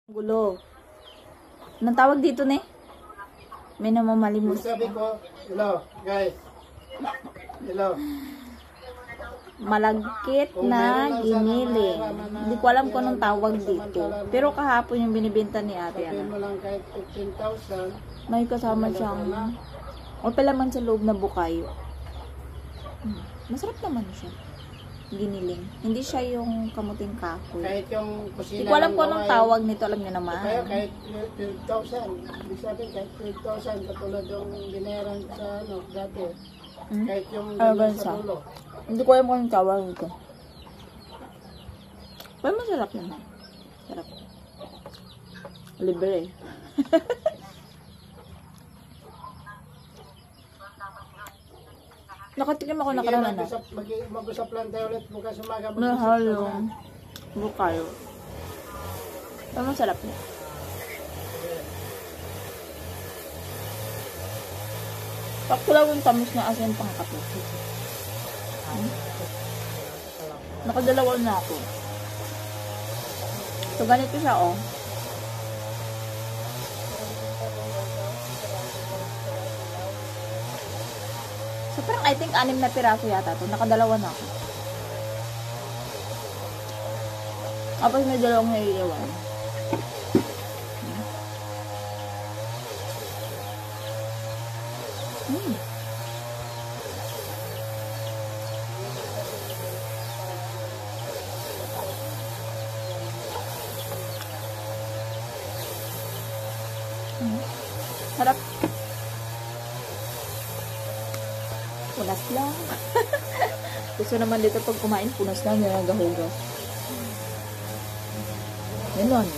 Gulo. Anong tawag dito, ne? May namamalimos. Sabi ko, hello, guys. Hello. Malagkit na giniling. Hindi ko alam kung anong tawag dito. Pero kahapon yung binibenta ni ate. Sabihin Ano? mo lang kahit 15,000. May kasama siyang... O pala man sa loob na bukayo. Masarap naman siya. Giniling. Hindi siya yung kamuting kahoy. Kahit yung kusina. Hindi ko alam kung anong tawag nito. Alam niyo naman. Kaya kahit 12,000. Ibig sabihin kahit 12,000 katulad yung binayaran sa ano, dati. Kahit yung sa dulo. Hindi ko alam kung anong tawag nito. Pero masarap naman. Sarap. Libre. Nakatikim ako nakaraan na. Mag-usap lang tayo ulit bukas umaga. Nahalo. Bukayo. Pero masarap niya. Pakulaw yung tamis na asin pang kape. Nakadalawa na ako. So, ganito siya, oh. So, parang I think 6 na piraso yata to. Nakadalawa na ako. Tapos may dalawang naiiwan. Sarap. Punas lang. Gusto naman dito pag kumain, punas lang yung nagahugas. Ganon.